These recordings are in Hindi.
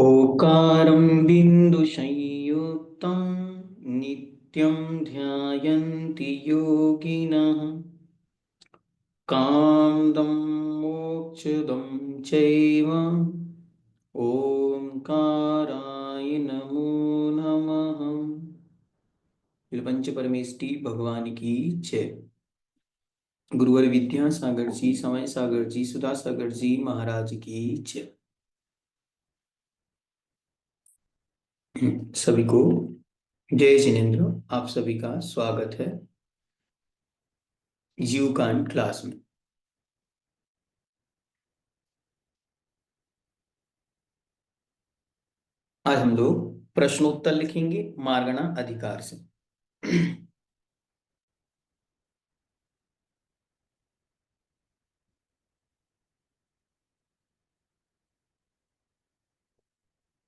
ओकारं बिन्दुसंयुक्तं नित्यं ध्यायन्ति योगिनः कान्तं मोक्षदं चैव ओंकाराय नमो नमः। विलपंच परमेष्टि भगवान की जय। गुरुवर विद्यासागर जी, समय सागर जी, सुधा सागर जी महाराज की जय। सभी को जय जिनेन्द्र। आप सभी का स्वागत है जीवकांड क्लास में। आज हम लोग प्रश्नोत्तर लिखेंगे मार्गणा अधिकार से।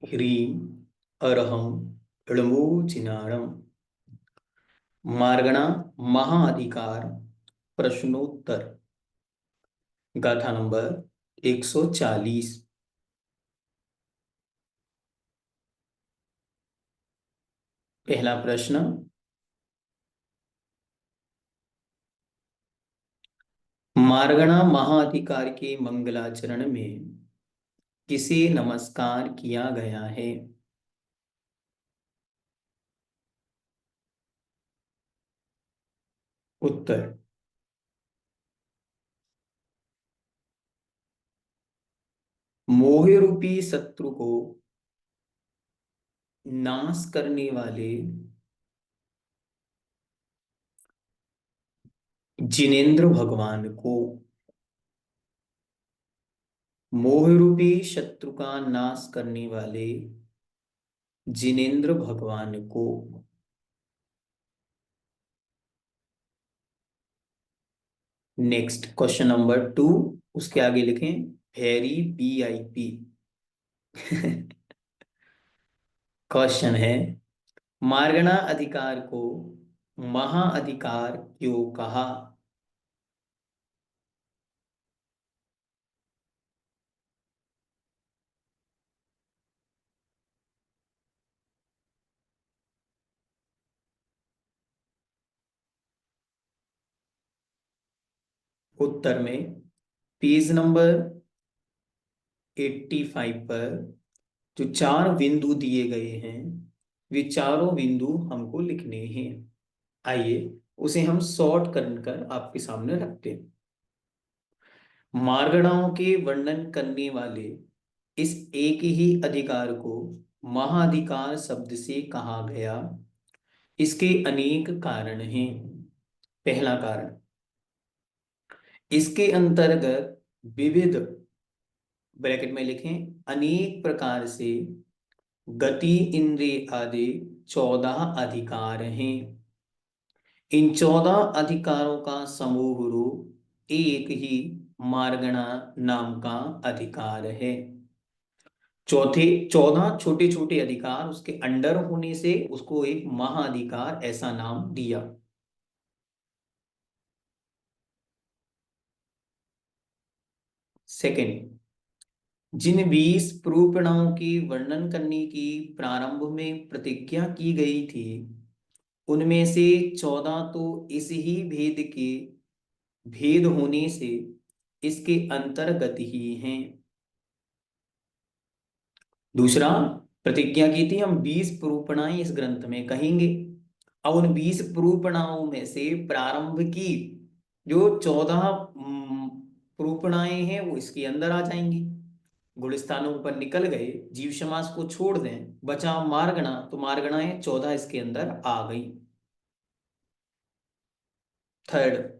ह्रीं अरहं णमोचिनाणम मार्गणा महाअधिकार प्रश्नोत्तर गाथा नंबर 140। पहला प्रश्न, मार्गणा महाअधिकार के मंगलाचरण में किसे नमस्कार किया गया है? उत्तर, मोह रूपी शत्रु को नाश करने वाले जिनेन्द्र भगवान को। मोह रूपी शत्रु का नाश करने वाले जिनेन्द्र भगवान को। नेक्स्ट क्वेश्चन नंबर 2, उसके आगे लिखें वेरी VIP। क्वेश्चन है, मार्गणा अधिकार को महाअधिकार क्यों कहा? उत्तर में पेज नंबर 85 पर जो 4 बिंदु दिए गए हैं, वे चारों बिंदु हमको लिखने हैं। आइए उसे हम शॉर्ट कर आपके सामने रखते हैं। मार्गणाओं के वर्णन करने वाले इस एक ही अधिकार को महाधिकार शब्द से कहा गया। इसके अनेक कारण हैं। पहला कारण, इसके अंतर्गत विविध, ब्रैकेट में लिखें, अनेक प्रकार से गति इंद्रिय आदि 14 अधिकार हैं। इन 14 अधिकारों का समूह रूप एक ही मार्गणा नाम का अधिकार है। चौथे 14 छोटे छोटे अधिकार उसके अंडर होने से उसको एक महाअधिकार ऐसा नाम दिया। सेकंड, जिन 20 प्रूपणाओं के वर्णन करने की प्रारंभ में प्रतिज्ञा की गई थी, उनमें से 14 तो इस ही भेद के भेद होने से इसके अंतर्गत ही हैं। दूसरा, प्रतिज्ञा की थी हम 20 प्रूपणाएं इस ग्रंथ में कहेंगे। अब उन 20 प्रूपणाओं में से प्रारंभ की जो 14 प्रूपणाएं हैं वो इसके अंदर आ जाएंगी। गुणस्थानों पर निकल गए, जीव समास को छोड़ दें, बचा मार्गणा, तो मार्गणाएं 14 इसके अंदर आ गई। थर्ड,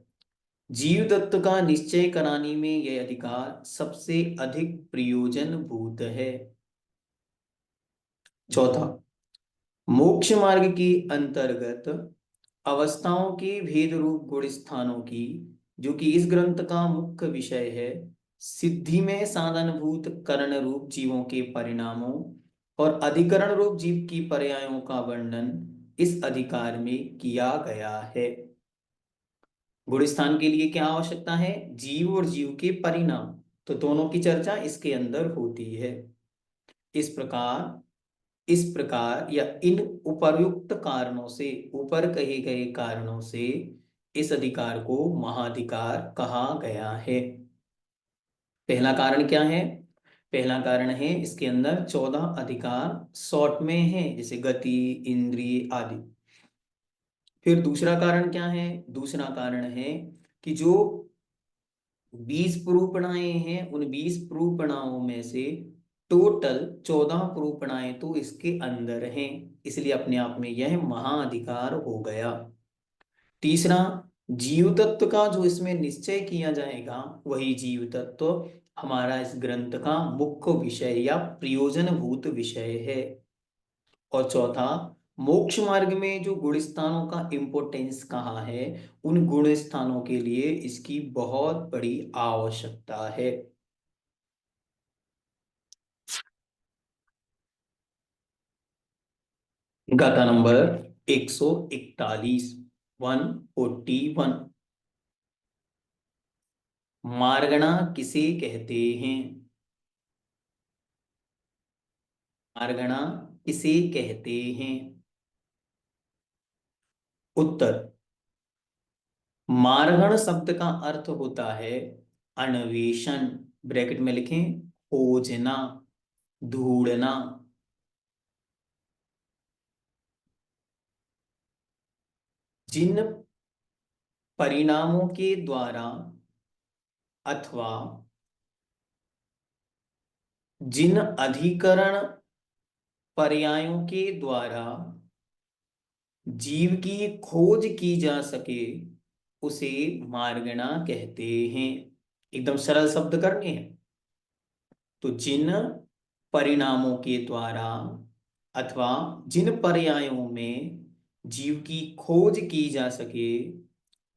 जीव तत्व का निश्चय कराने में यह अधिकार सबसे अधिक प्रयोजनभूत है। चौथा, मोक्ष मार्ग के अंतर्गत अवस्थाओं के भेद रूप गुण स्थानों की, जो कि इस ग्रंथ का मुख्य विषय है, सिद्धि में साधनभूत करण रूप जीवों के परिणामों और अधिकरण रूप जीव की पर्यायों का वर्णन इस अधिकार में किया गया है। गुण स्थान के लिए क्या आवश्यकता है? जीव और जीव के परिणाम, तो दोनों की चर्चा इसके अंदर होती है। इस प्रकार या इन उपर्युक्त कारणों से, ऊपर कहे गए कारणों से इस अधिकार को महाधिकार कहा गया है। पहला कारण क्या है? पहला कारण है इसके अंदर 14 अधिकार शॉर्ट में है, जैसे गति, इंद्रिय आदि। फिर दूसरा कारण क्या है? दूसरा कारण है कि जो 20 प्रूपणाएं हैं, उन 20 प्रूपणाओं में से टोटल 14 प्रूपणाएं तो इसके अंदर हैं, इसलिए अपने आप में यह महाअधिकार हो गया। तीसरा, जीव तत्व का जो इसमें निश्चय किया जाएगा, वही जीव तत्व हमारा इस ग्रंथ का मुख्य विषय या प्रयोजनभूत विषय है। और चौथा, मोक्ष मार्ग में जो गुण स्थानों का इंपोर्टेंस कहाँ है, उन गुण स्थानों के लिए इसकी बहुत बड़ी आवश्यकता है। गाथा नंबर 141, 141। मार्गणा किसे कहते हैं? मार्गणा किसे कहते हैं? उत्तर, मार्गण शब्द का अर्थ होता है अन्वेषण, ब्रैकेट में लिखें खोजना, ढूंढना। जिन परिणामों के द्वारा अथवा जिन अधिकरण पर्यायों के द्वारा जीव की खोज की जा सके, उसे मार्गणा कहते हैं। एकदम सरल शब्द करने हैं, तो जिन परिणामों के द्वारा अथवा जिन पर्यायों में जीव की खोज की जा सके,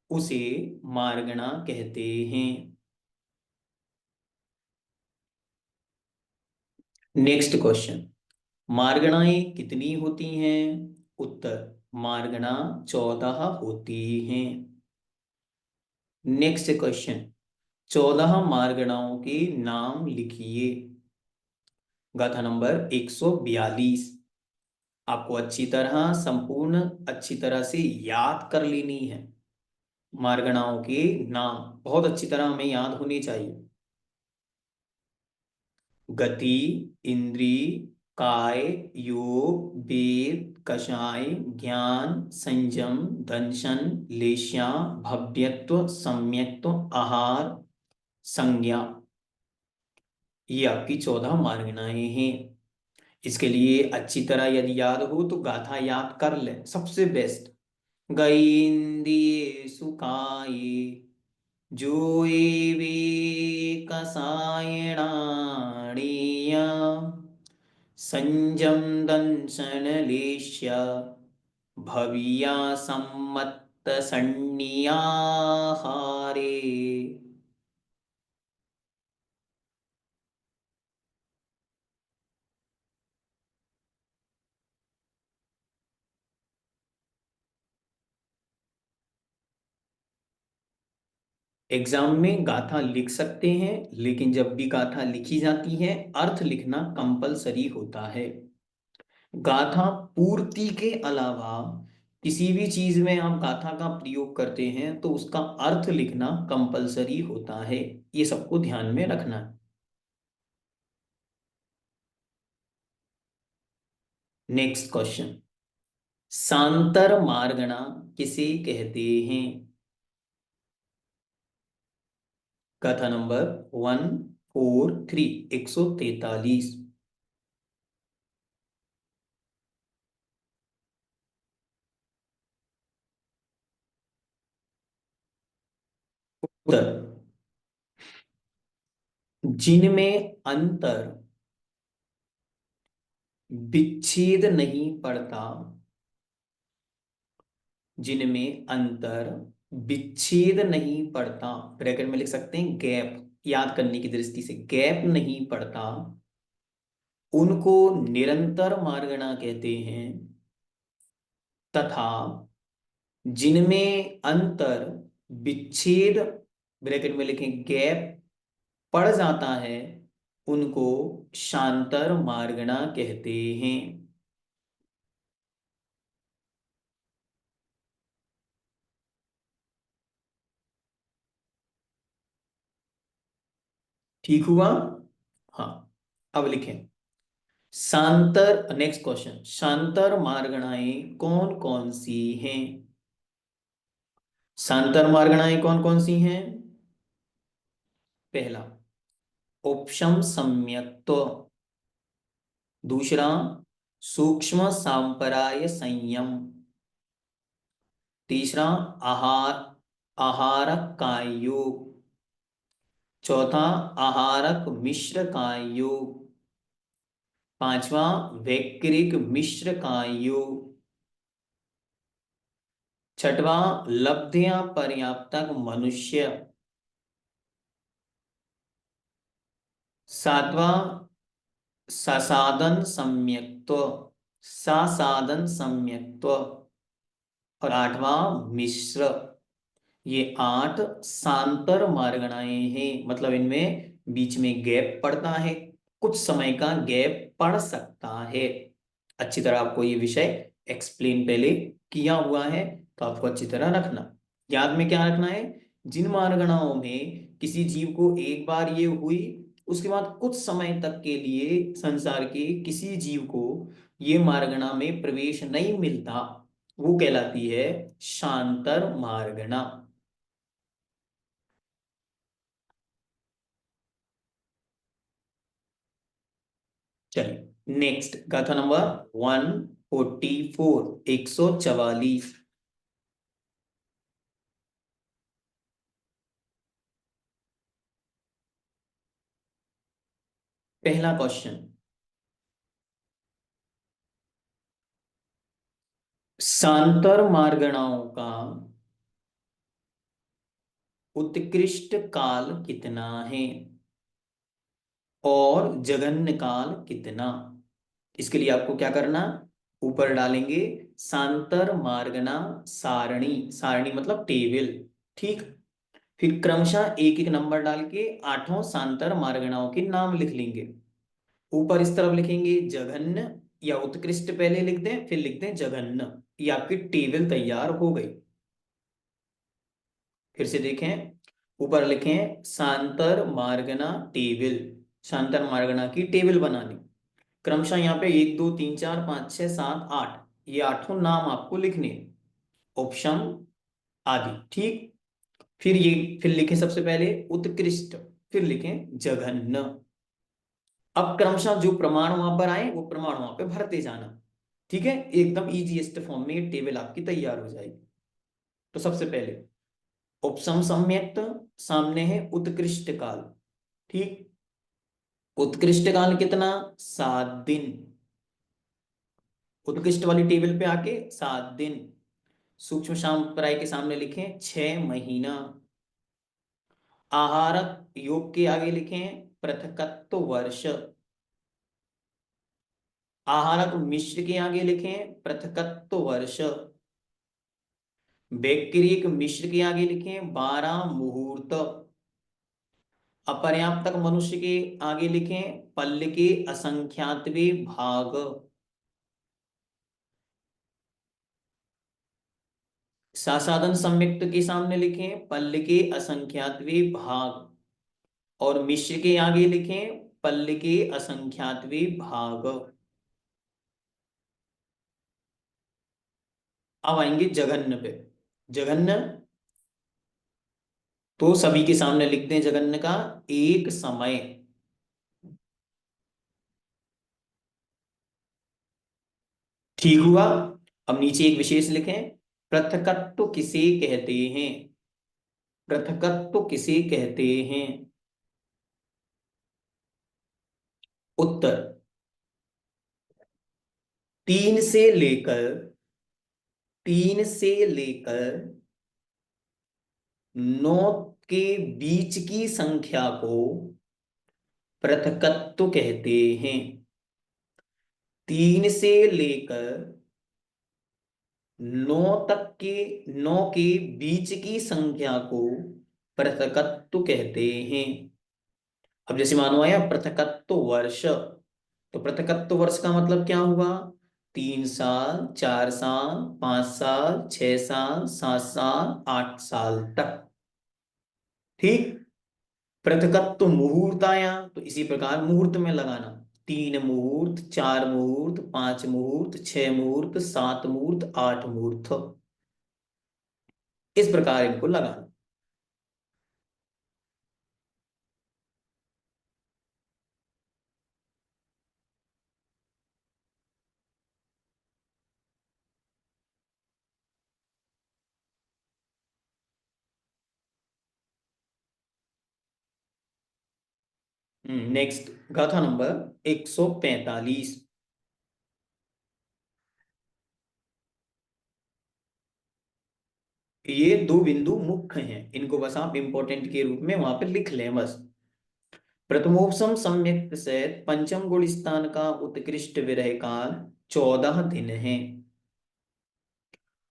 उसे मार्गणा कहते हैं। नेक्स्ट क्वेश्चन, मार्गणाएं कितनी होती हैं? उत्तर, मार्गणा 14 होती हैं। नेक्स्ट क्वेश्चन, 14 मार्गणाओं के नाम लिखिए। गाथा नंबर 142। आपको अच्छी तरह, संपूर्ण अच्छी तरह से याद कर लेनी है। मार्गणाओं के नाम बहुत अच्छी तरह हमें याद होने चाहिए। गति, इंद्रिय, काय, योग, वेद, कषाय, ज्ञान, संयम, दंशन, लेश्या, भव्यत्व, सम्यक्त्व, आहार, संज्ञा, ये आपकी 14 मार्गणाएं हैं। इसके लिए अच्छी तरह यदि याद हो तो गाथा याद कर ले, सबसे बेस्ट। गईंद्रिये सुखाये जो एवे कसायणाणीय संजम दंशन लेश्य भविया सम्मत्त सन्नियाहारे। एग्जाम में गाथा लिख सकते हैं, लेकिन जब भी गाथा लिखी जाती है अर्थ लिखना कंपलसरी होता है। गाथा पूर्ति के अलावा किसी भी चीज में आप गाथा का प्रयोग करते हैं तो उसका अर्थ लिखना कंपलसरी होता है, ये सबको ध्यान में रखना है। नेक्स्ट क्वेश्चन, सांतर मार्गणा किसे कहते हैं? गाथा नंबर 143, 143। उत्तर, जिनमें अंतर विच्छेद नहीं पड़ता, जिनमें अंतर विच्छेद नहीं पड़ता, ब्रैकेट में लिख सकते हैं गैप, याद करने की दृष्टि से गैप नहीं पड़ता, उनको निरंतर मार्गना कहते हैं। तथा जिनमें अंतर विच्छेद, ब्रैकेट में लिखें गैप, पड़ जाता है, उनको शांतर मार्गना कहते हैं। ठीक हुआ? हाँ। अब लिखें शांतर, नेक्स्ट क्वेश्चन, शांतर मार्गणाएं कौन कौन सी हैं? शांतर मार्गणाएं कौन कौन सी हैं? पहला, उपशम सम्यक्त्व। दूसरा, सूक्ष्म सांपराय संयम। तीसरा, आहार आहारक काय योग। चौथा, आहारक मिश्र काय योग। पांचवा, वैक्रिक मिश्र काय योग। छठवां, लब्ध्या पर्याप्तक मनुष्य। सातवां, ससाधन सम्यक्त्व, सासाधन सम्यक्त्व। और आठवां, मिश्र। ये 8 सांतर मार्गणाएं हैं, मतलब इनमें बीच में गैप पड़ता है, कुछ समय का गैप पड़ सकता है। अच्छी तरह आपको ये विषय एक्सप्लेन पहले किया हुआ है, तो आपको अच्छी तरह रखना, याद में क्या रखना है, जिन मार्गणाओं में किसी जीव को एक बार ये हुई, उसके बाद कुछ समय तक के लिए संसार के किसी जीव को ये मार्गणा में प्रवेश नहीं मिलता, वो कहलाती है शांतर मार्गणा। चलिए नेक्स्ट गाथा नंबर 144, 144। पहला क्वेश्चन, सांतर मार्गणाओं का उत्कृष्ट काल कितना है और जघन्य काल कितना? इसके लिए आपको क्या करना, ऊपर डालेंगे सांतर मार्गना सारणी, सारणी मतलब टेबल, ठीक। फिर क्रमशः एक एक नंबर डाल के आठों सांतर मार्गनाओं के नाम लिख लेंगे। ऊपर इस तरफ लिखेंगे जघन्य या उत्कृष्ट, पहले लिख दें फिर लिख दें जघन्य, ये आपकी टेबल तैयार हो गई। फिर से देखें, ऊपर लिखें सांतर मार्गना टेबल, सांतर मार्गना की टेबल बनानी। क्रमशः यहाँ पे 1 2 3 4 5 6 7 8, ये आठों नाम आपको लिखने, ऑप्शन आदि, ठीक। फिर लिखें सबसे पहले उत्कृष्ट, फिर लिखें जघन्य। अब क्रमशः जो प्रमाण वहां पर आए वो प्रमाण वहां पे भरते जाना, ठीक है, एकदम इजीएस्ट फॉर्म में ये टेबल आपकी तैयार हो जाएगी। तो सबसे पहले उपसम सम्यक्त, सामने है उत्कृष्ट काल, ठीक। उत्कृष्ट काल कितना, 7 दिन। उत्कृष्ट वाली टेबल पे आके 7 दिन। सूक्ष्म सांप्राय के सामने लिखें 6 महीना। आहारक योग के आगे लिखें पृथकत्व वर्ष। आहारक मिश्र के आगे लिखें पृथकत्व वर्ष। वैक्रिक मिश्र के आगे लिखें 12 मुहूर्त। अपर्याप्तक मनुष्य के आगे लिखें पल्ल के असंख्यातवे भाग। सासाधन संयुक्त के सामने लिखें पल्ल के असंख्यातवे भाग, और मिश्र के आगे लिखें पल्ल के असंख्यातवे भाग। अब आएंगे जघन्य पे। जघन्य, तो सभी के सामने लिख दें जघन्य का एक समय। ठीक हुआ? अब नीचे एक विशेष लिखें, पृथकत्व किसे कहते हैं? पृथकत्व किसे कहते हैं? उत्तर, तीन से लेकर तीन से लेकर 9 के बीच की संख्या को पृथकत्व कहते हैं। 3 से लेकर 9 तक के 9 के बीच की संख्या को पृथकत्व कहते हैं। अब जैसे मानो आया पृथकत्व वर्ष, तो पृथकत्व वर्ष का मतलब क्या हुआ? 3 साल, 4 साल, 5 साल, 6 साल, 7 साल, 8 साल तक। ठीक। पृथकत्व मुहूर्त आया तो इसी प्रकार मुहूर्त में लगाना, 3 मुहूर्त, 4 मुहूर्त, 5 मुहूर्त, 6 मुहूर्त, 7 मुहूर्त, 8 मुहूर्त, इस प्रकार इनको लगाना। नेक्स्ट, गाथा नंबर 145। ये 2 बिंदु मुख्य हैं, इनको बस आप इंपॉर्टेंट के रूप में वहां पे लिख लें बस। प्रथमोपसम सम्यक सहित पंचम गुण स्थान का उत्कृष्ट विरह काल 14 दिन है,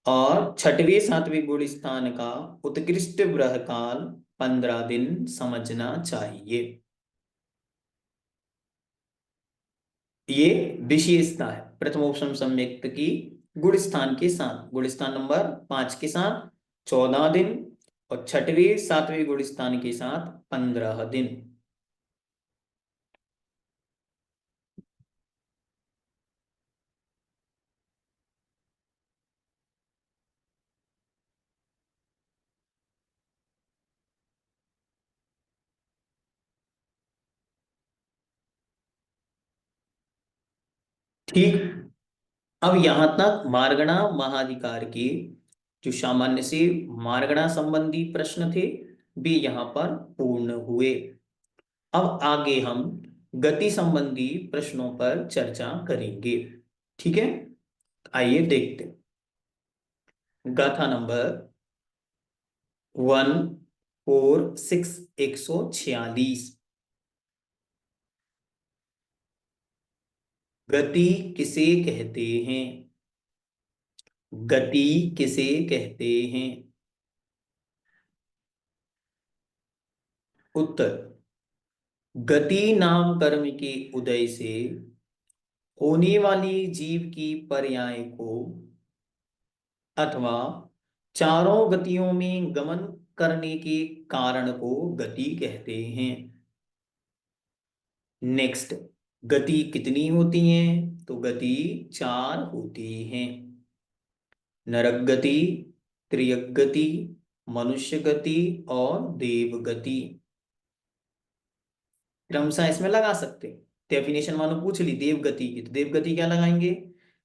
और छठवें सातवें गुण स्थान का उत्कृष्ट विरह काल 15 दिन समझना चाहिए। ये विशेषता है प्रथमोपसम सम्यक्त की। गुण स्थान के साथ, गुण स्थान नंबर 5 के साथ 14 दिन, और छठवें सातवें गुण स्थान के साथ 15 दिन। ठीक। अब यहां तक मारगणा महाधिकार के जो सामान्य से मारगणा संबंधी प्रश्न थे भी यहां पर पूर्ण हुए। अब आगे हम गति संबंधी प्रश्नों पर चर्चा करेंगे। ठीक है, आइए देखते हैं। गाथा नंबर 146, 146। गति किसे कहते हैं? गति किसे कहते हैं? उत्तर, गति नाम कर्म के उदय से होने वाली जीव की पर्याय को, अथवा चारों गतियों में गमन करने के कारण को गति कहते हैं। नेक्स्ट, गति कितनी होती हैं? तो गति 4 होती हैं। नरक गति, त्रियक गति, मनुष्य गति और देव गति। क्रमशः इसमें लगा सकते हैं। डेफिनेशन मानो पूछ ली देव गति की, तो देव गति क्या लगाएंगे?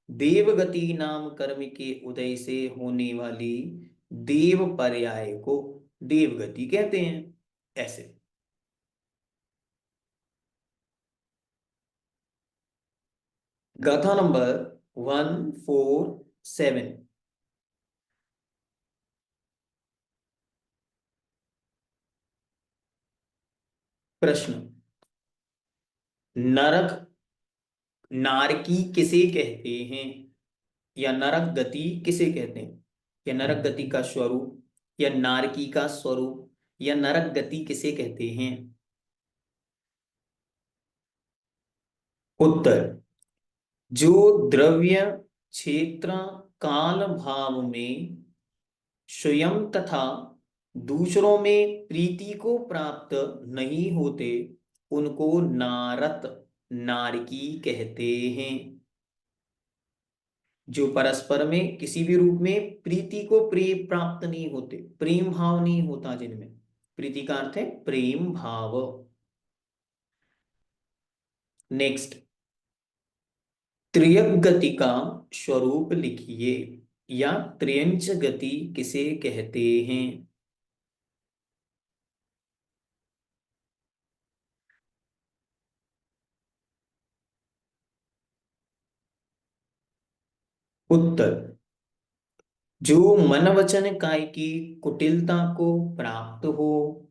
देव गति नाम कर्म के उदय से होने वाली देव पर्याय को देव गति कहते हैं। ऐसे। गाथा नंबर 147। प्रश्न, नरक नारकी किसे कहते हैं? या नरक गति किसे कहते हैं? या नरक गति का स्वरूप, या नारकी का स्वरूप, या नरक गति किसे कहते हैं? उत्तर, जो द्रव्य क्षेत्र काल भाव में स्वयं तथा दूसरों में प्रीति को प्राप्त नहीं होते, उनको नारत नारकी कहते हैं। जो परस्पर में किसी भी रूप में प्रीति को प्राप्त नहीं होते, प्रेम भाव नहीं होता जिनमें, प्रीति का अर्थ है प्रेम भाव। नेक्स्ट, त्रियक गति का स्वरूप लिखिए, या त्रियंच गति किसे कहते हैं? उत्तर, जो मन वचन काय की कुटिलता को प्राप्त हो,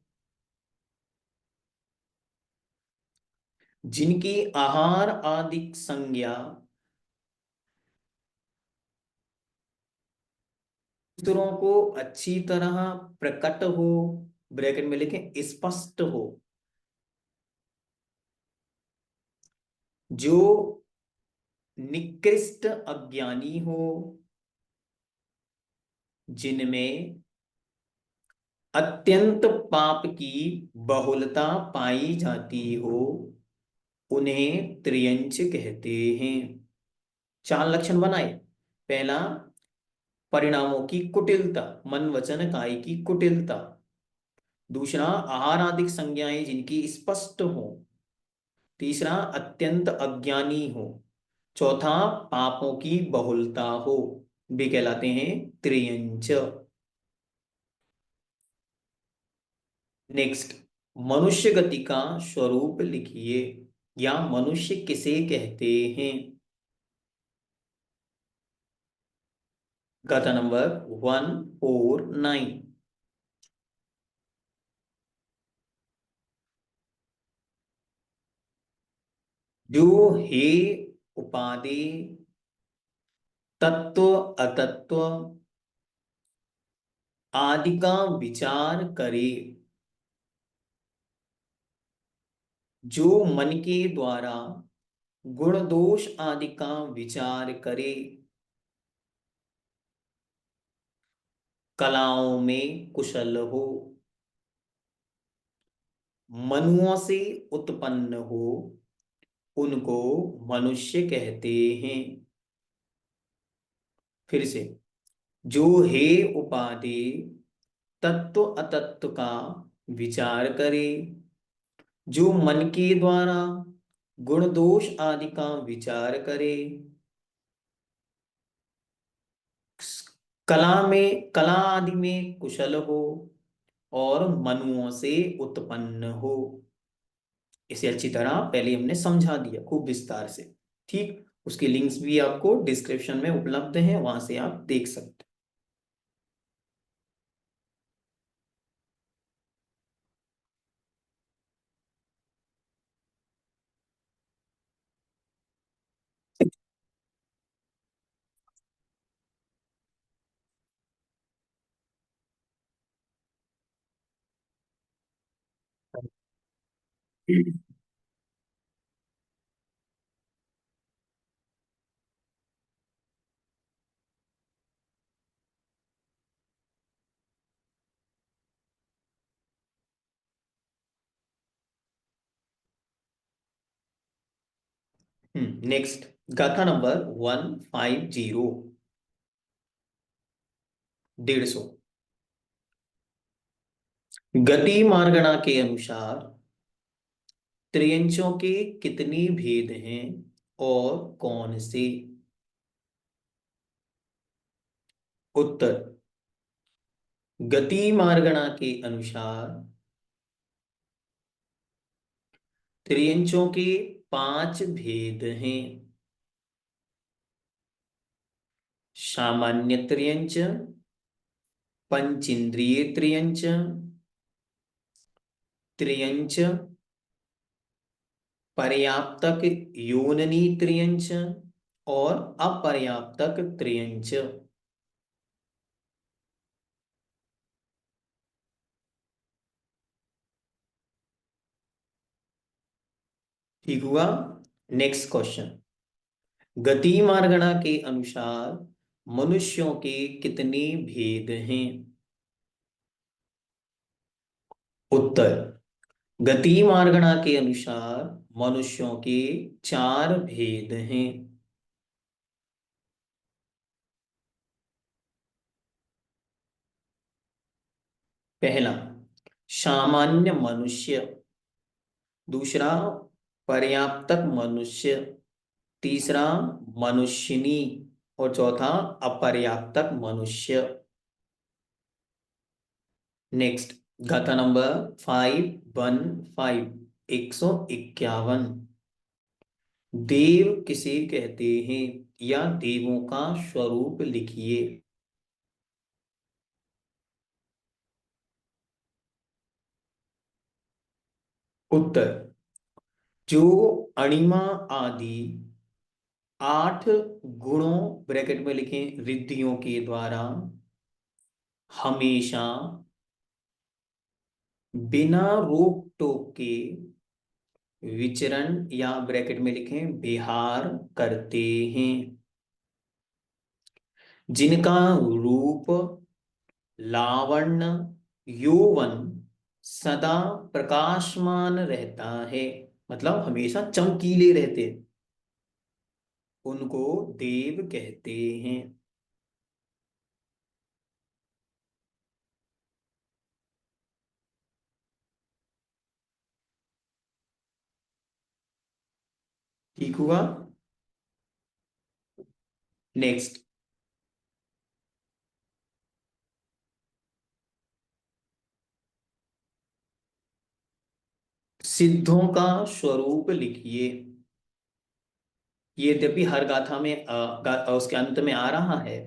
जिनकी आहार आदि संज्ञा दूसरों को अच्छी तरह प्रकट हो, ब्रैकेट में लिखें स्पष्ट हो, जो निकृष्ट अज्ञानी हो, जिनमें अत्यंत पाप की बहुलता पाई जाती हो, उन्हें त्रियंच कहते हैं। चार लक्षण बनाए। पहला, परिणामों की कुटिलता, मन वचन काय की कुटिलता। दूसरा, आहार आदि संज्ञाएं जिनकी स्पष्ट हो। तीसरा, अत्यंत अज्ञानी हो। चौथा, पापों की बहुलता हो, वे कहलाते हैं त्रियंच। नेक्स्ट, मनुष्य गति का स्वरूप लिखिए, या मनुष्य किसे कहते हैं। गाथा नंबर 149। जो हे उपाधि तत्व अतत्व आदि का विचार करे, जो मन के द्वारा गुण दोष आदि का विचार करे, कलाओं में कुशल हो, मनुओं से उत्पन्न हो, उनको मनुष्य कहते हैं। फिर से, जो हे उपाधि तत्व अतत्व का विचार करे, जो मन के द्वारा गुण दोष आदि का विचार करे, कला आदि में कुशल हो, और मनुओं से उत्पन्न हो। इसे अच्छी तरह पहले हमने समझा दिया खूब विस्तार से। ठीक, उसके लिंक्स भी आपको डिस्क्रिप्शन में उपलब्ध हैं, वहां से आप देख सकते हैं। नेक्स्ट, गाथा नंबर 150, 150। गति मार्गणा के अनुसार त्रियंचों के कितने भेद हैं और कौन से। उत्तर, गति मार्गणा के अनुसार त्रियंचों के 5 भेद हैं। सामान्य त्रियंच, पंचेंद्रिय त्रियंच, त्रियंच पर्याप्तक योननी त्रियंच, और अपर्याप्तक त्रियंच। ठीक हुआ। नेक्स्ट क्वेश्चन, गति मार्गणा के अनुसार मनुष्यों के कितने भेद हैं। उत्तर, गति मार्गणा के अनुसार मनुष्यों के 4 भेद हैं। पहला, सामान्य मनुष्य। दूसरा, पर्याप्तक मनुष्य। तीसरा, मनुष्यनी। और चौथा, अपर्याप्तक मनुष्य। नेक्स्ट, गाथा नंबर 515, 151। देव किसे कहते हैं, या देवों का स्वरूप लिखिए। उत्तर, जो अणिमा आदि 8 गुणों, ब्रैकेट में लिखें रिद्धियों के द्वारा हमेशा बिना रोक टोक के विचरण, या ब्रैकेट में लिखें विहार करते हैं, जिनका रूप, लावण्य, यौवन सदा प्रकाशमान रहता है, मतलब हमेशा चमकीले रहते हैं, उनको देव कहते हैं। ठीक हुआ। नेक्स्ट, सिद्धों का स्वरूप लिखिए। ये यद्यपि हर गाथा में उसके अंत में आ रहा है,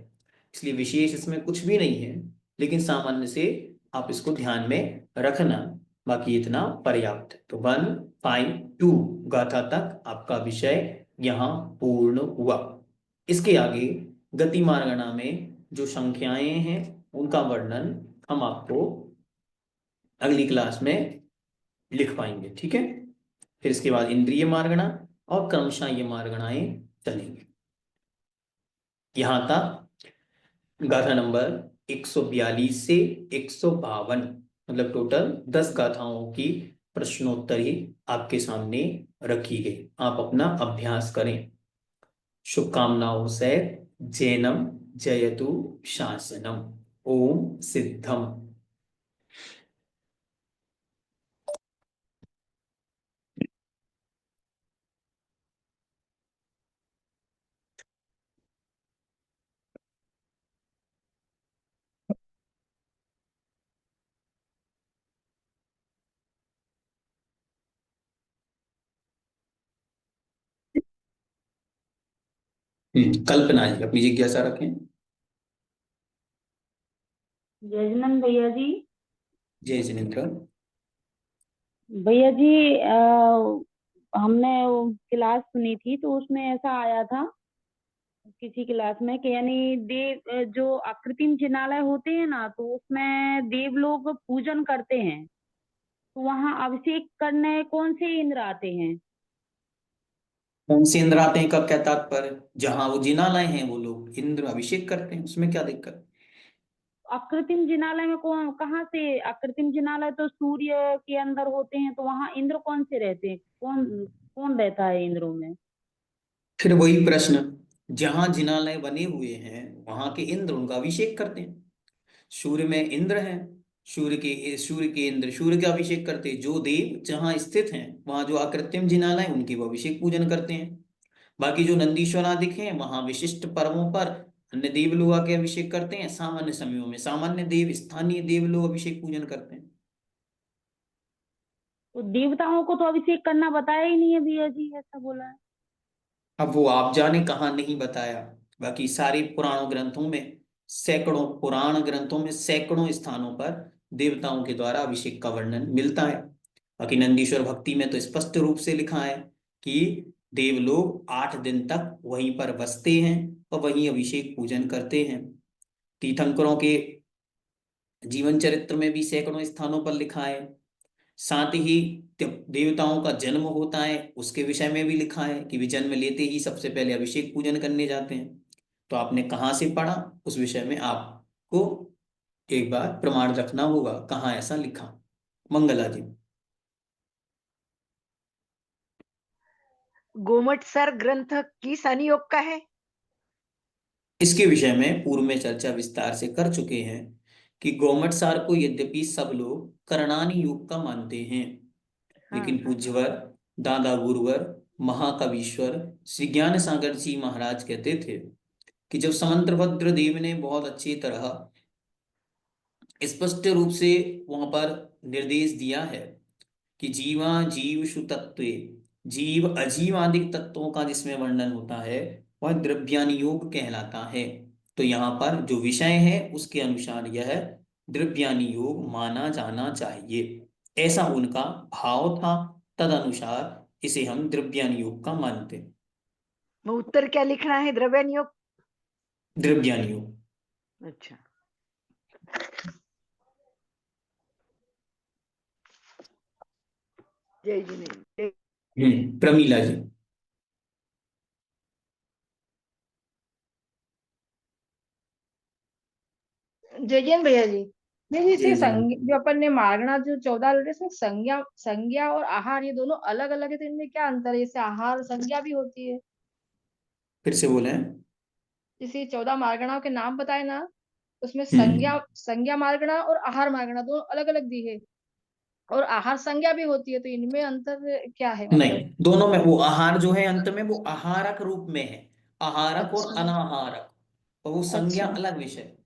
इसलिए विशेष इसमें कुछ भी नहीं है, लेकिन सामान्य से आप इसको ध्यान में रखना, बाकी इतना पर्याप्त है। तो 152 गाथा तक आपका विषय यहाँ पूर्ण हुआ। इसके आगे गति मार्गणा में जो संख्याएं हैं उनका वर्णन हम आपको अगली क्लास में लिख पाएंगे, ठीक है। फिर इसके बाद इंद्रिय मार्गणा और क्रमशः ये मार्गणाएं चलेंगे। यहां तक गाथा नंबर 142 से 152, मतलब टोटल 10 गाथाओं की प्रश्नोत्तरी आपके सामने रखी गई। आप अपना अभ्यास करें। शुभकामनाओं से, जैनम जयतु शासनम। ओम सिद्धम। कल्पना जी अपनी जिज्ञासा रखें। जजनन भैया जी। जय जिनेन्द्र। भैया जी, हमने वो क्लास सुनी थी तो उसमें ऐसा आया था किसी क्लास में कि यानी देव जो अकृत्रिम जिनालय होते हैं ना, तो उसमें देव लोग पूजन करते हैं, तो वहां अभिषेक करने कौन से इंद्र आते हैं? कौन से इंद्र आते हैं, कब, क्या तात्पर्य? जहां वो जिनालय हैं वो लोग इंद्र अभिषेक करते हैं, उसमें क्या दिक्कत? अकृत्रिम जिनालय में कौन, कहाँ से? अकृत्रिम जिनालय तो सूर्य के अंदर होते हैं, तो वहां इंद्र कौन से रहते हैं? कौन कौन रहता है इंद्रों में? फिर वही प्रश्न, जहां जिनालय बने हुए हैं वहां के इंद्र उनका अभिषेक करते हैं। सूर्य में इंद्र हैं, सूर्य के इंद्र सूर्य का अभिषेक करते हैं। जो देव जहां स्थित हैं वहां जो अकृत्रिम जिनालय हैं, उनके वो अभिषेक पूजन करते हैं। बाकी जो नंदीश्वर आदि हैं वहां विशिष्ट पर्वों पर अन्य देव लोग आके अभिषेक करते हैं। सामान्य समयों में सामान्य देव, स्थानीय देव लोग अभिषेक पूजन करते हैं। तो देवताओं को तो अभिषेक करना बताया ही नहीं है भैया जी, ऐसा बोला है। अब वो आप जाने कहाँ नहीं बताया। बाकी सारे पुराणों ग्रंथों में, सैकड़ों पुराण ग्रंथों में सैकड़ों स्थानों पर देवताओं के द्वारा अभिषेक का वर्णन मिलता है। बाकी नंदीश्वर भक्ति में तो स्पष्ट रूप से लिखा है कि देव लोग 8 दिन तक वहीं पर बसते हैं और वहीं अभिषेक पूजन करते हैं। तीर्थंकरों के जीवन चरित्र में भी सैकड़ों स्थानों पर लिखा है। साथ ही देवताओं का जन्म होता है उसके विषय में भी लिखा है कि वे जन्म लेते ही सबसे पहले अभिषेक पूजन करने जाते हैं। तो आपने कहाँ से पढ़ा, उस विषय में आपको एक बार प्रमाण रखना होगा कहाँ ऐसा लिखा। मंगला जी। गोमटसर ग्रंथ किस संयोग का है? इसके विषय में पूर्व में चर्चा विस्तार से कर चुके हैं कि गोमटसार को यद्यपि सब लोग करणानी युग का मानते हैं, हाँ। लेकिन पूज्यवर दादा गुरुवर महाकवीश्वर श्री ज्ञान सागर जी महाराज कहते थे कि जब समंतभद्र देव ने बहुत अच्छी तरह स्पष्ट रूप से वहां पर निर्देश दिया है कि जीवा जीवशु तत्वे जीव अजीव आदि तत्वों का जिसमें वर्णन होता है वह द्रव्यानुयोग कहलाता है। तो यहाँ पर जो विषय है उसके अनुसार यह द्रव्यानुयोग माना जाना चाहिए, ऐसा उनका भाव था। तद अनुसार इसे हम द्रव्यानुयोग का मानते हैं। वो उत्तर क्या लिखना है? द्रव्यानुयोग। द्रव्यानुयोग। अच्छा। जय जी ने। प्रमीला जी। जय जैन भैया जी। नहीं जय जैसे जिनेन्द्र। जो अपन ने मारना जो 14 लेते इसमें संज्ञा संज्ञा और आहार ये दोनों अलग अलग है, तो इनमें क्या अंतर है? जैसे आहार संज्ञा भी होती है। फिर से बोले। जैसे 14 मार्गणाओं के नाम बताए ना, उसमें हम्म। संज्ञा संज्ञा मार्गणा और आहार मार्गणा दोनों अलग अलग दी है, और आहार संज्ञा भी होती है, तो इनमें अंतर क्या है नहीं, मतलब? दोनों में वो आहार जो है अंत में वो आहारक रूप में है। आहारक और अच्छा अनाहारक, और वो संज्ञा अच्छा अलग विषय।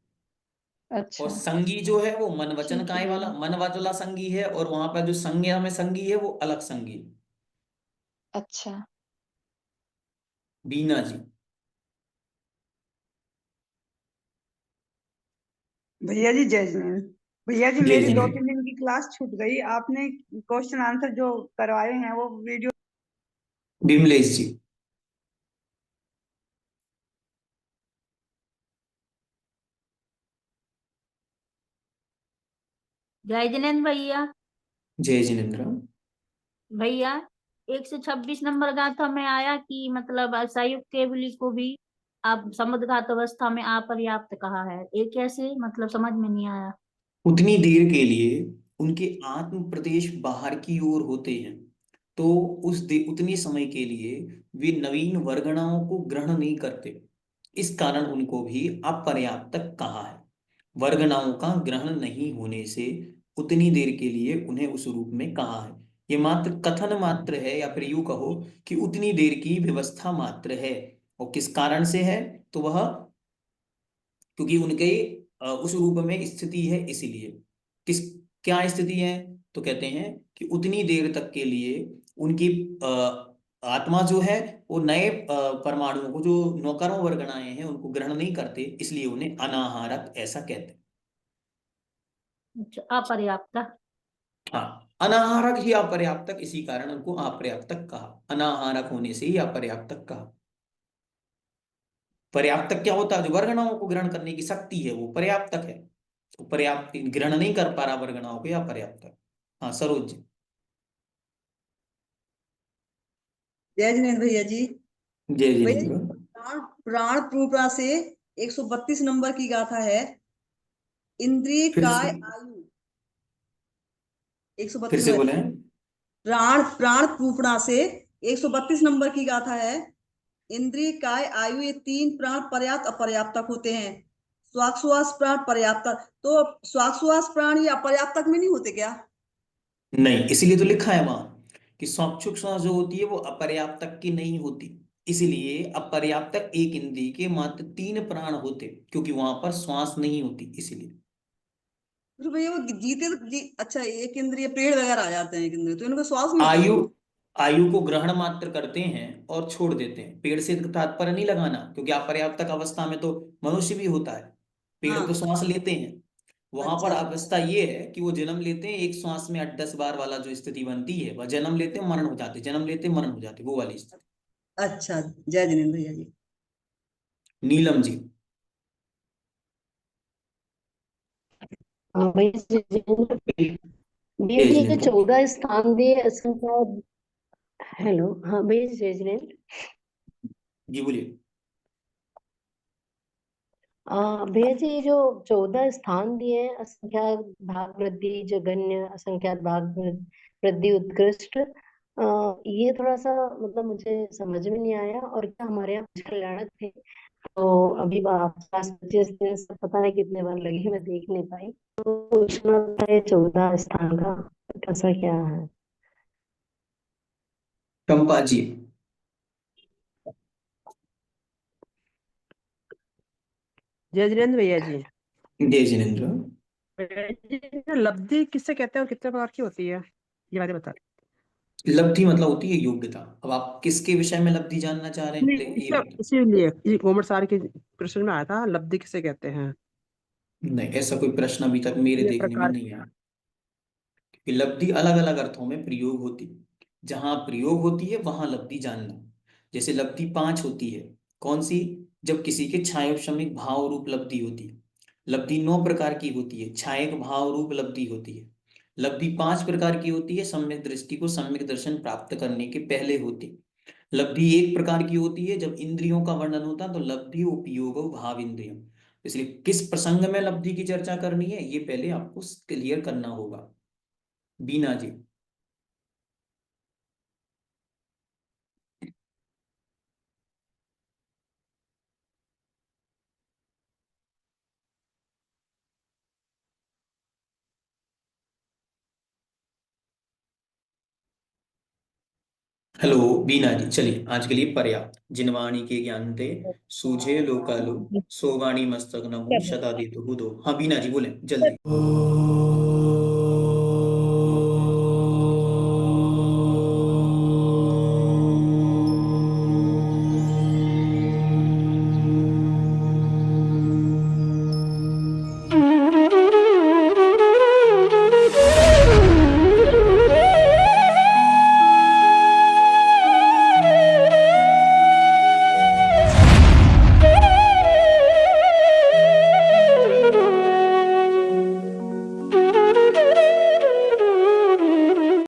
और अच्छा। संगी जो है वो मन वचन ठीक है काय भैया वाला जी। मन वाला संगी है, और वहां पर जो संज्ञा में संगी है वो अलग संगी। अच्छा। बीना जी। भैया जी जय जिनेन्द्र। भैया जी जय मेरी दो जिनेन्द्र। तीन दिन की क्लास छूट गई, आपने क्वेश्चन आंसर जो करवाए हैं वो वीडियो। विमलेश जी। जय जिनेन्द्र भैया। जय जिनेन्द्र। भैया 126 नंबर गाथा में आया कि मतलब संयुक्त केवली को भी आप समुद्घात अवस्था में अपर्याप्त कहा है, ये कैसे? मतलब समझ में नहीं आया। उतनी देर के लिए उनके आत्म प्रदेश बाहर की ओर होते हैं, तो उतनी समय के लिए वे नवीन वर्गणाओं को ग्रहण नहीं करते। इस कारण उनको भी अपर्याप्त कहा है। वर्गनाओं का ग्रहण नहीं होने से उतनी देर के लिए उन्हें उस रूप में कहा है। ये मात्र कथन मात्र है, या फिर यूं कहो कि उतनी देर की व्यवस्था मात्र है। और किस कारण से है? तो वह क्योंकि उनके उस रूप में स्थिति है, इसीलिए। किस क्या स्थिति है? तो कहते हैं कि उतनी देर तक के लिए उनकी आत्मा जो है वो नए परमाणुओं को, जो नौकरों वर्गणाएं हैं, उनको ग्रहण नहीं करते, इसलिए उन्हें अनाहारक ऐसा कहते हैं। अच्छा, अपर्याप्त। हाँ, अनाहारक ही अपर्याप्तक, इसी कारण उनको अपर्याप्तक कहा। अनाहारक होने से ही अपर्याप्तक कहा। पर्याप्तक क्या होता है? जो वर्गणाओं को ग्रहण करने की शक्ति है वो पर्याप्तक है। तो पर्याप्त ग्रहण नहीं कर पा रहा वर्गणाओं को, या पर्याप्तक। हाँ सरोज जी। जय जिनेन्द्र भैया जी। जय भैया जी, जिनेन्द्र। प्राण प्राण पूर्णा से 132 नंबर की गाथा है, इंद्रिय फिर काय से आयु। फिर 132 से है। बोले। प्राण प्राण पूर्णा से 132 नंबर की गाथा है, इंद्रिय काय आयु ये तीन प्राण पर्याप्त अपर्याप्तक होते हैं। श्वास प्राण पर्याप्त, तो श्वास प्राण ये अपर्याप्तक में नहीं होते क्या? नहीं, इसीलिए तो लिखा है वहां कि स्वाक्षुक श्वास जो होती है वो अपर्याप्तक की नहीं होती। इसलिए अपर्याप्तक एक इंद्रिय के मात्र 3 प्राण होते, क्योंकि वहां पर श्वास नहीं होती, इसीलिए। फिर भैया वो जीते तो अच्छा एक इंद्रिय पेड़ वगैरह आ जाते हैं, एक इंद्रिय तो इनको श्वास नहीं होता। आयु आयु को ग्रहण मात्र करते हैं और छोड़ देते हैं। पेड़ से तात्पर्य नहीं लगाना, क्योंकि अपर्याप्तक अवस्था में तो मनुष्य भी होता है। पेड़ तो हाँ। श्वास लेते हैं। वहां पर अच्छा अवस्था ये है कि वो जन्म लेते हैं, एक श्वास में 8-10 बार वाला जो स्थिति बनती है, वह जन्म लेते हैं मरण हो जाते, जन्म लेते मरण हो जाते, वो वाली स्थिति। अच्छा। जय जिनेन्द्र भैया जी। नीलम जी। हाँ भाई भैया जय जी ये जिनेन्द्र। 14 स्थान दिए असंख्या। हेलो, हाँ भैया जय जिनेन्द्र। जी बोलिए। भैया जी ये जो 14 स्थान दिए हैं, असंख्यात भाग वृद्धि जघन्य, असंख्यात भाग वृद्धि उत्कृष्ट, ये थोड़ा सा मतलब मुझे समझ में नहीं आया। और क्या हमारे यहाँ कुछ कल्याणक थे, तो अभी 25 दिन से पता नहीं कितने बार लगे, मैं देख नहीं पाई, तो पूछना था 14 स्थान का कैसा क्या है। चंपा जी। जय जिनेन्द्र भैया जी। जय जिनेन्द्र। लब्धि किससे कहते हैं और कितने प्रकार की होती है, ये बातें बता। लब्धि मतलब होती है योग्यता। अब आप किसके विषय में लब्धि जानना चाह रहे हैं, नहीं, ये बताओ। इसीलिए कॉमर्स सार के प्रश्न में आया था, लब्धि किसे कहते हैं। नहीं, ऐसा कोई प्रश्न अभी तक मेरे ये देखने में प्रकार नहीं आया। कि लब्धि अलग अलग अर्थों में प्रयोग होती, जहां प्रयोग होती है वहां लब्धि जानना। जैसे लब्धि 5 होती है, कौन सी? जब किसी के छायोपशमिक भाव रूप लब्धि होती है। लब्धि 9 प्रकार की होती है, छायक भाव रूप लब्धि होती है। लब्धि 5 प्रकार की होती है, सम्यक दृष्टि को सम्यक दर्शन प्राप्त करने के पहले होती। लब्धि 1 प्रकार की होती है, जब इंद्रियों का वर्णन होता है, तो लब्धि उपयोग भाव इंद्रियों। इसलिए किस प्रसंग में लब्धि की चर्चा करनी है, ये पहले आपको क्लियर करना होगा। बीना जी। हेलो बीना जी, चलिए आज के लिए पर्याप्त। जिनवाणी के ज्ञानते सूझे लोकालो, सोवाणी मस्तक नमो शतादित हुदो। हाँ बीना जी बोले जल्दी।